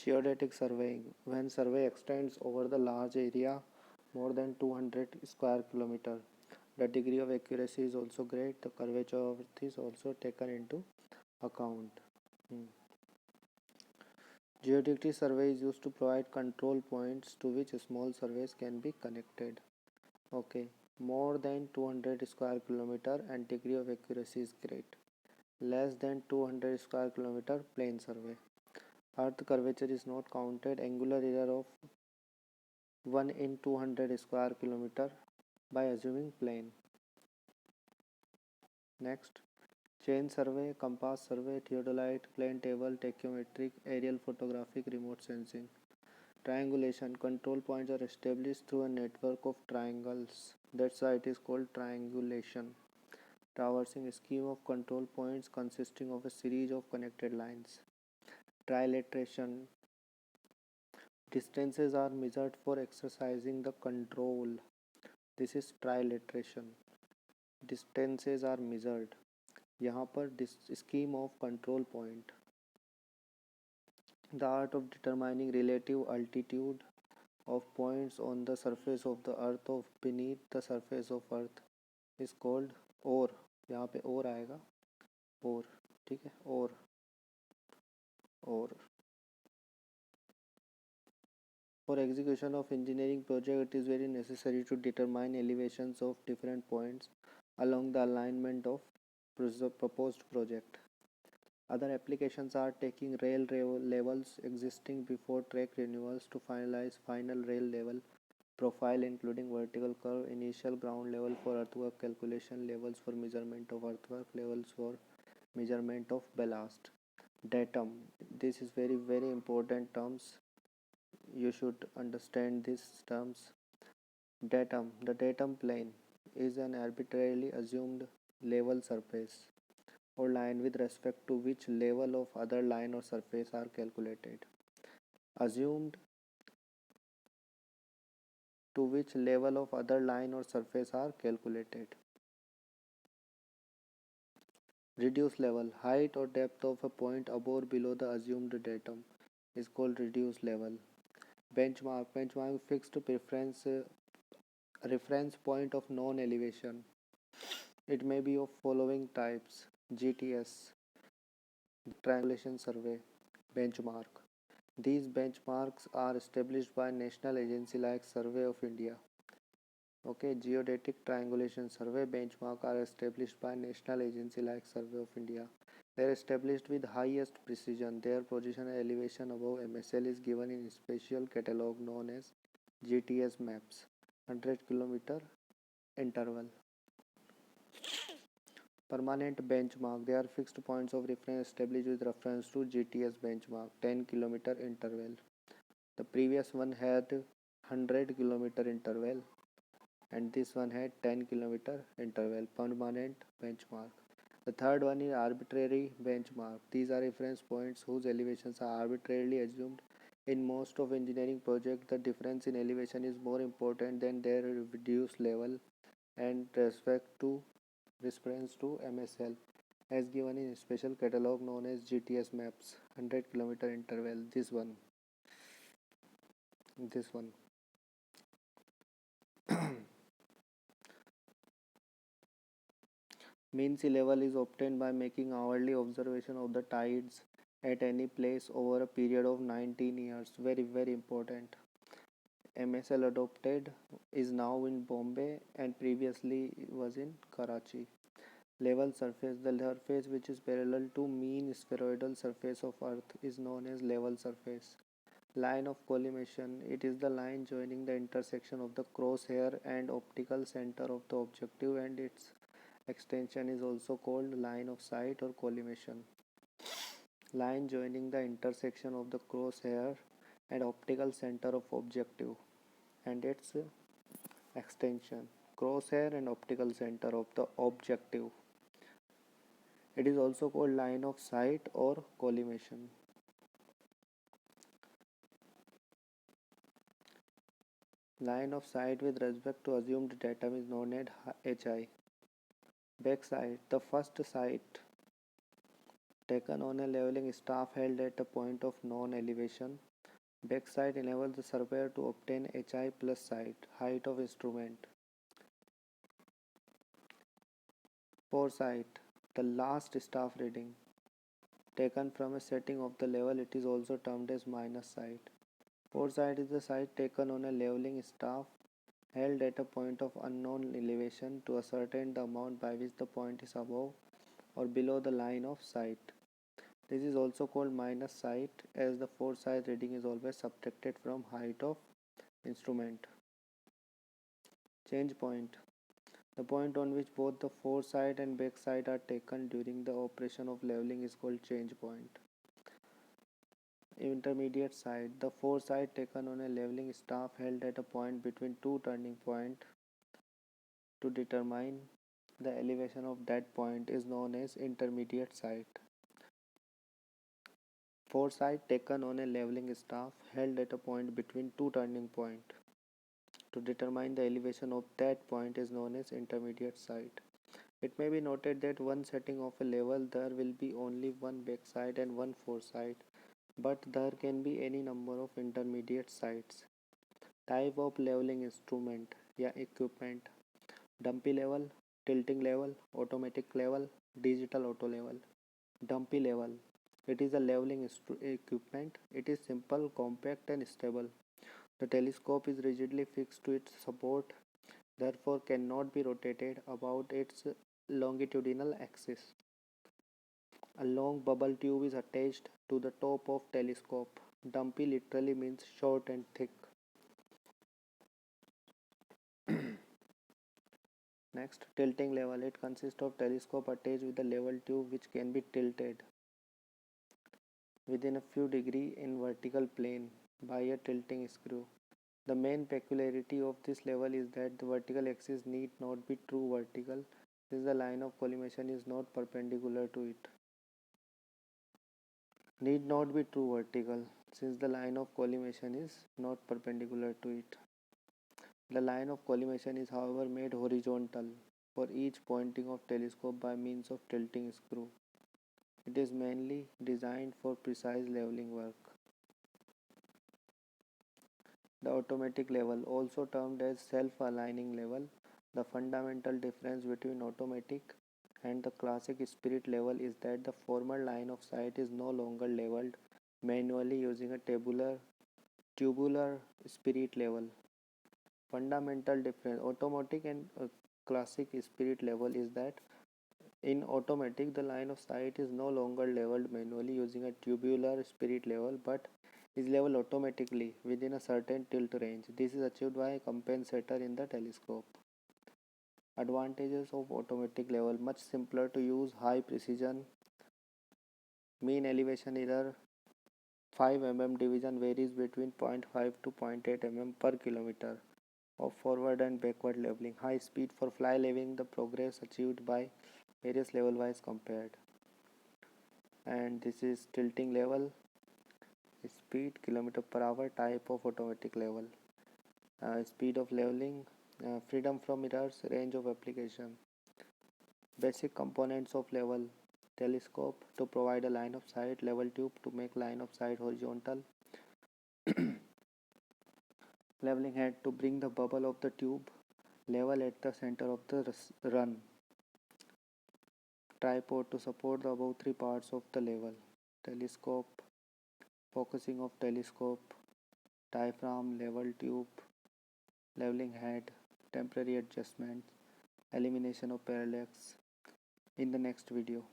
Geodetic surveying. When survey extends over the large area more than 200 square kilometer, the degree of accuracy is also great. The curvature of Earth is also taken into account. Hmm. Geodetic survey is used to provide control points to which small surveys can be connected. Okay, more than 200 square kilometer and degree of accuracy is great. Less than 200 square kilometer plane survey. Earth curvature is not counted. Angular error of 1 in 200 square kilometer by assuming plane. Next, chain survey, compass survey, theodolite, plane table, tachyometric, aerial photographic, remote sensing. Triangulation, control points are established through a network of triangles. That's why it is called triangulation. Traversing a scheme of control points consisting of a series of connected lines. Trilateration, distances are measured for exercising the control. This is trilateration. Distances are measured. यहाँ पर scheme of control point. The art of determining relative altitude of points on the surface of the earth of beneath the surface of earth is called OR. यहाँ पे OR आएगा, OR, ठीक है, OR. For execution of engineering project, it is very necessary to determine elevations of different points along the alignment of proposed project. Other applications are taking rail levels existing before track renewals to finalize final rail level profile, including vertical curve, initial ground level for earthwork calculation, levels for measurement of earthwork, levels for measurement of ballast. Datum. This is very important terms. You should understand these terms. Datum. The datum plane is an arbitrarily assumed level surface or line with respect to which level of other line or surface are calculated. Assumed to which level of other line or surface are calculated. Reduced level. Height or depth of a point above or below the assumed datum is called reduced level. Benchmark. Benchmark fixed reference point of known elevation. It may be of following types: GTS, triangulation survey, benchmark. These benchmarks are established by national agency like Survey of India. Okay, geodetic triangulation survey benchmark are established by national agency like Survey of India. They are established with highest precision. Their position and elevation above MSL is given in a special catalog known as GTS maps. 100 kilometer interval. Permanent benchmark. They are fixed points of reference established with reference to GTS benchmark. 10-kilometer interval. The previous one had 100-kilometer interval and this one had 10-kilometer interval. Permanent benchmark. The third one is arbitrary benchmark. These are reference points whose elevations are arbitrarily assumed. In most of engineering projects, the difference in elevation is more important than their reduced level and reference to MSL as given in a special catalog known as GTS maps. 100-kilometer interval. This one. Mean sea level is obtained by making hourly observation of the tides at any place over a period of 19 years. Very important. MSL adopted is now in Bombay and previously was in Karachi. Level surface. The surface which is parallel to mean spheroidal surface of Earth is known as level surface. Line of collimation. It is the line joining the intersection of the crosshair and optical center of the objective, and its extension is also called line of sight or collimation. Line joining the intersection of the crosshair and optical center of objective and its extension. Crosshair and optical center of the objective. It is also called line of sight or collimation. Line of sight with respect to assumed datum is known as HI. Backside. The first sight taken on a leveling staff held at a point of non-elevation. Backside enables the surveyor to obtain HI plus sight, height of instrument. Foresight, the last staff reading. Taken from a setting of the level, it is also termed as minus sight. Foresight is the sight taken on a leveling staff held at a point of unknown elevation to ascertain the amount by which the point is above or below the line of sight. This is also called minus sight as the foresight reading is always subtracted from height of instrument. Change point. The point on which both the foresight and backside are taken during the operation of leveling is called change point. Intermediate sight. The foresight taken on a leveling staff held at a point between two turning points to determine the elevation of that point is known as intermediate sight. Foresight taken on a leveling staff held at a point between two turning points to determine the elevation of that point is known as intermediate sight. It may be noted that one setting of a level there will be only one backside and one foresight, but there can be any number of intermediate sights. Type of leveling instrument या equipment: dumpy level, tilting level, automatic level, digital auto level. Dumpy level. It is a leveling equipment. It is simple, compact, and stable. The telescope is rigidly fixed to its support, therefore cannot be rotated about its longitudinal axis. A long bubble tube is attached to the top of telescope. Dumpy literally means short and thick. Next, tilting level. It consists of telescope attached with a level tube which can be tilted within a few degrees in vertical plane by a tilting screw. The main peculiarity of this level is that the vertical axis need not be true vertical since the line of collimation is not perpendicular to it. Need not be true vertical since the line of collimation is not perpendicular to it. The line of collimation is however made horizontal for each pointing of telescope by means of tilting screw. It is mainly designed for precise leveling work. The automatic level, also termed as self-aligning level, the fundamental difference between automatic and the classic spirit level is that the former line of sight is no longer leveled manually using a tubular spirit level. Fundamental difference automatic and classic spirit level is that in automatic the line of sight is no longer leveled manually using a tubular spirit level but is leveled automatically within a certain tilt range. This is achieved by a compensator in the telescope. Advantages of automatic level: much simpler to use, high precision, mean elevation error 5 mm, division varies between 0.5 to 0.8 mm per kilometer of forward and backward leveling, high speed for fly leveling, the progress achieved by various level wise compared. And this is tilting level, speed kilometer per hour, type of automatic level, speed of leveling, freedom from errors, range of application. Basic components of level: telescope to provide a line of sight, level tube to make line of sight horizontal, leveling head to bring the bubble of the tube level at the center of the run, tripod to support the above three parts of the level, telescope, focusing of telescope, diaphragm, level tube, leveling head, temporary adjustments, elimination of parallax. In the next video.